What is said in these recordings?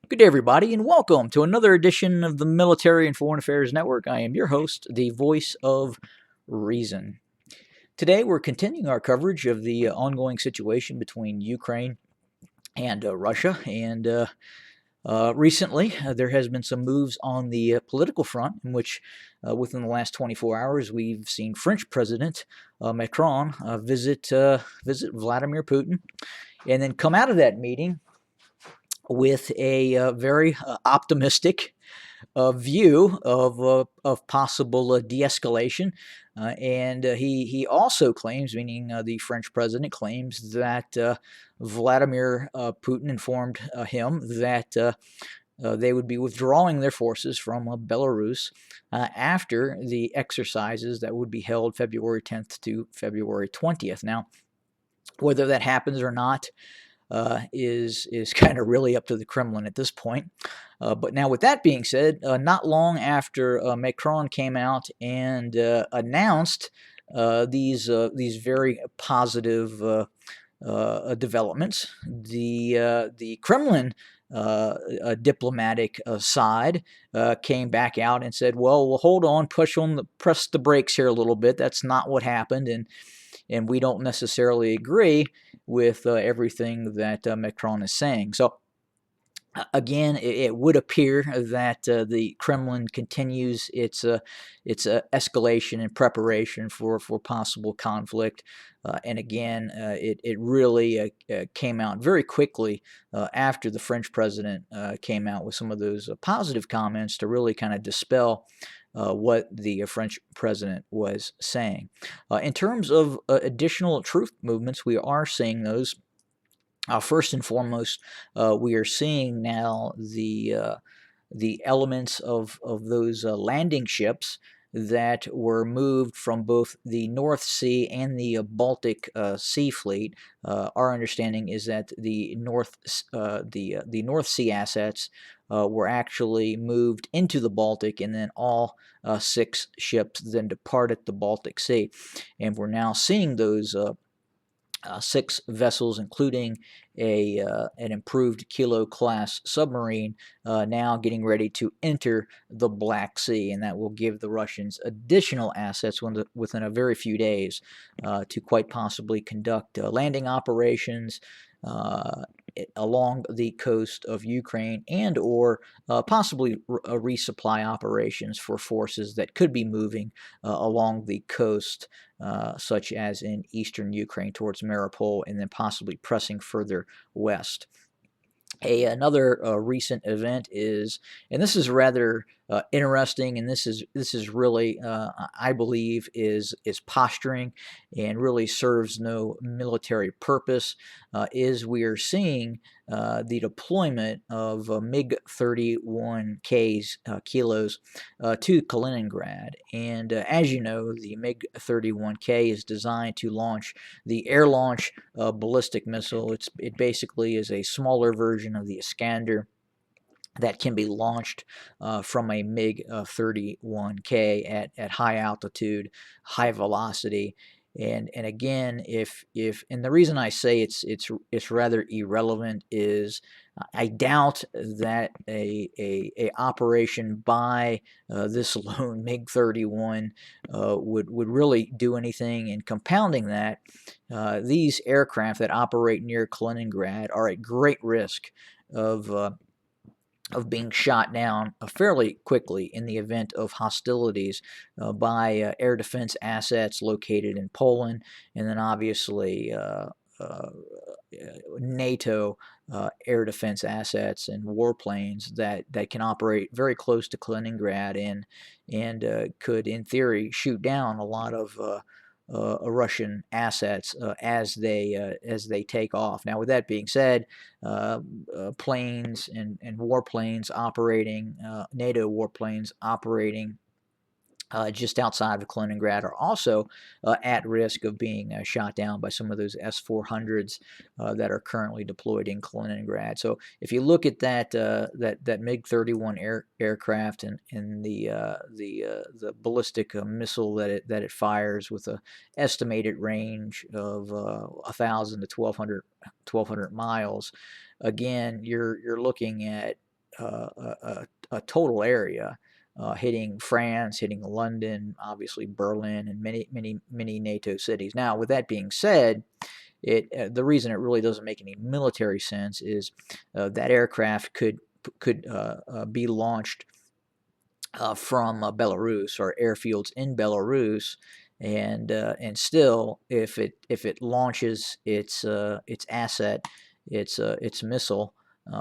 Good day, everybody, and welcome to another edition of the Military and Foreign Affairs Network. I am your host, the voice of reason. Today, we're continuing our coverage of the ongoing situation between Ukraine and Russia. And recently, there has been some moves on the political front in which, within the last 24 hours, we've seen French President Macron visit Vladimir Putin, and then come out of that meeting with a very optimistic view of possible de-escalation, and he also claims, meaning the French president claims that Vladimir Putin informed him that they would be withdrawing their forces from Belarus after the exercises that would be held February 10th to February 20th. Now, whether that happens or not is kind of really up to the Kremlin at this point. But now, with that being said, not long after Macron came out and announced these very positive developments, the Kremlin diplomatic side came back out and said, "Well, hold on, press the brakes here a little bit. That's not what happened, and we don't necessarily agree with everything that Macron is saying." So again, it would appear that the Kremlin continues its escalation and preparation for possible conflict. And again, it really came out very quickly after the French president came out with some of those positive comments to really kind of dispel what the French president was saying. In terms of additional truth movements, we are seeing those. First and foremost, we are seeing now the elements of those landing ships that were moved from both the North Sea and the Baltic Sea Fleet. Our understanding is that the North Sea assets were actually moved into the Baltic, and then all 6 ships then departed the Baltic Sea, and we're now seeing those 6 vessels, including an improved Kilo class submarine, now getting ready to enter the Black Sea, and that will give the Russians additional assets within a very few days to quite possibly conduct landing operations along the coast of Ukraine, and or possibly resupply operations for forces that could be moving along the coast, such as in eastern Ukraine towards Mariupol, and then possibly pressing further west. Another recent event is, and this is rather interesting, and this is really, I believe, is posturing and really serves no military purpose. Is we are seeing the deployment of MiG-31Ks kilos to Kaliningrad, and as you know, the MiG-31K is designed to launch the air launch ballistic missile. It basically is a smaller version of the Iskander that can be launched from a MiG-31K at high altitude, high velocity. And again, if and the reason I say it's rather irrelevant is I doubt that a operation by this lone MiG-31 would really do anything. And compounding that, these aircraft that operate near Kaliningrad are at great risk of being shot down fairly quickly in the event of hostilities by air defense assets located in Poland, and then obviously NATO air defense assets and warplanes that can operate very close to Kaliningrad, and could, in theory, shoot down a lot of Russian assets as they take off. Now, with that being said, planes and warplanes operating, NATO warplanes operating just outside of Kaliningrad are also at risk of being shot down by some of those S-400s that are currently deployed in Kaliningrad. So if you look at that MiG-31 aircraft and the ballistic missile that it fires with a estimated range of 1,000 to 1,200 miles, again you're looking at a total area, hitting France, hitting London, obviously Berlin, and many NATO cities. Now, with that being said, the reason it really doesn't make any military sense is that aircraft could be launched from Belarus or airfields in Belarus, and still, if it launches its asset, its missile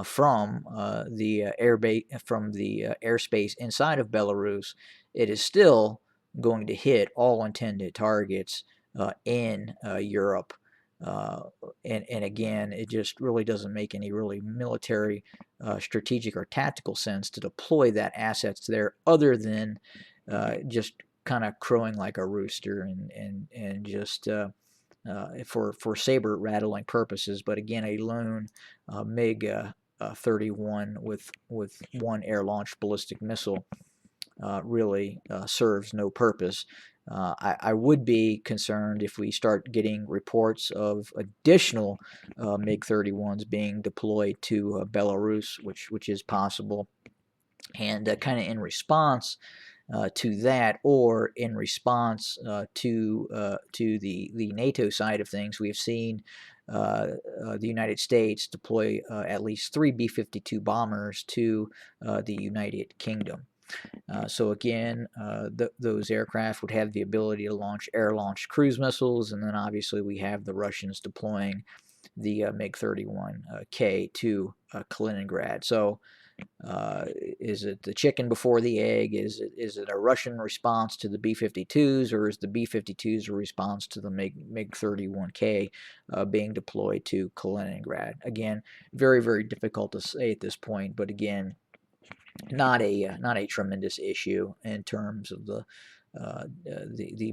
from the airspace inside of Belarus, it is still going to hit all intended targets in Europe. Uh, and again, it just really doesn't make any really military, strategic, or tactical sense to deploy that assets there, other than just kind of crowing like a rooster and just for saber rattling purposes. But again, a lone MiG 31 with one air launched ballistic missile really serves no purpose. I would be concerned if we start getting reports of additional MiG-31s being deployed to Belarus, which is possible, and kind of in response to that, or in response to the NATO side of things. We've seen the United States deploy at least 3 B-52 bombers to the United Kingdom. So again, those aircraft would have the ability to launch air-launched cruise missiles, and then obviously we have the Russians deploying the MiG-31K to Kaliningrad. So is it the chicken before the egg? Is it a Russian response to the B-52s, or is the B-52s a response to the MiG-31K being deployed to Kaliningrad? Again, very, very difficult to say at this point, but again, not a tremendous issue in terms of the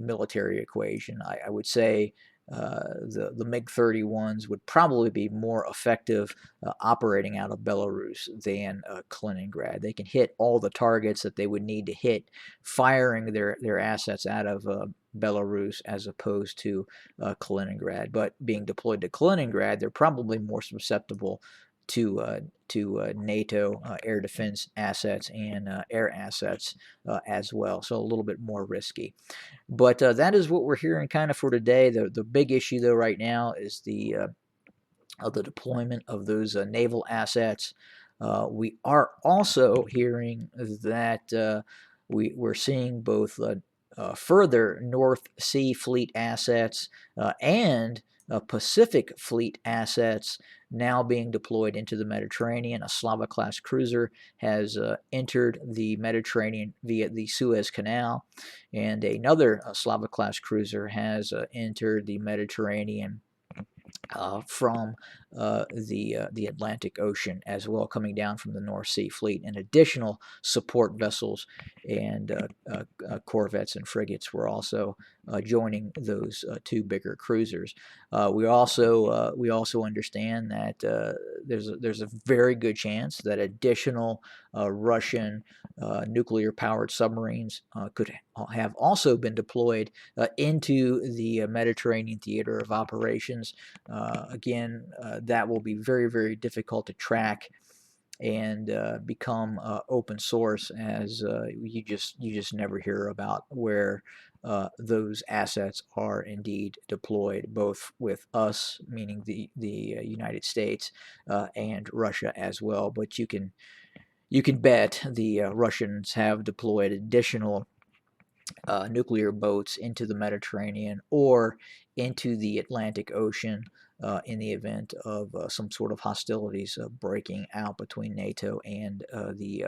military equation. I would say the MiG-31s would probably be more effective operating out of Belarus than Kaliningrad. They can hit all the targets that they would need to hit, firing their assets out of Belarus, as opposed to Kaliningrad. But being deployed to Kaliningrad, they're probably more susceptible to NATO air defense assets and air assets as well. So a little bit more risky. But that is what we're hearing kind of for today. The big issue, though, right now is the deployment of those naval assets. We are also hearing that we're seeing both further North Sea Fleet assets and Pacific Fleet assets now being deployed into the Mediterranean. A Slava-class cruiser has entered the Mediterranean via the Suez Canal, and another Slava-class cruiser has entered the Mediterranean from the Atlantic Ocean as well, coming down from the North Sea Fleet. And additional support vessels and corvettes and frigates were also joining those two bigger cruisers. We also understand that there's a very good chance that additional Russian nuclear-powered submarines could have also been deployed into the Mediterranean theater of operations. Again, that will be very, very difficult to track and become open source, as you just never hear about where those assets are indeed deployed, both with us, meaning the United States, and Russia as well. But you can bet the Russians have deployed additional nuclear boats into the Mediterranean or into the Atlantic Ocean in the event of some sort of hostilities breaking out between NATO and the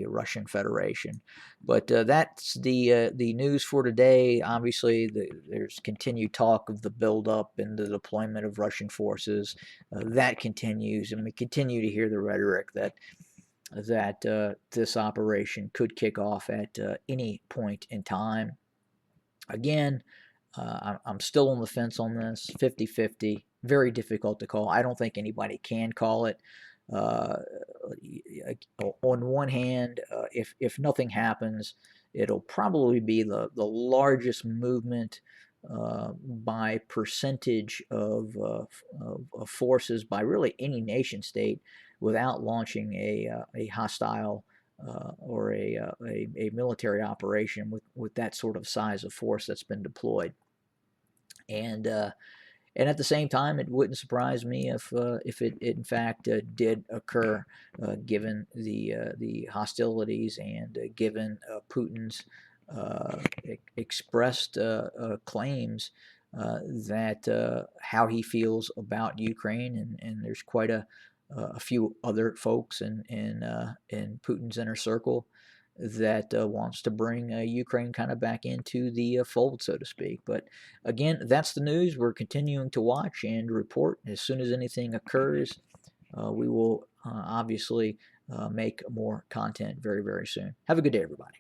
Russian Federation. But that's the news for today. Obviously, there's continued talk of the buildup and the deployment of Russian forces. That continues, and we continue to hear the rhetoric that this operation could kick off at any point in time. Again, I'm still on the fence on this, 50-50, very difficult to call. I don't think anybody can call it. On one hand, if nothing happens, it'll probably be the largest movement by percentage of forces by really any nation state without launching a hostile or a military operation with that sort of size of force that's been deployed. And at the same time, it wouldn't surprise me if it in fact did occur, given the hostilities and given Putin's expressed claims that how he feels about Ukraine, and there's quite a few other folks in Putin's inner circle that wants to bring Ukraine kind of back into the fold, so to speak. But again, that's the news. We're continuing to watch and report. As soon as anything occurs, we will obviously make more content very, very soon. Have a good day, everybody.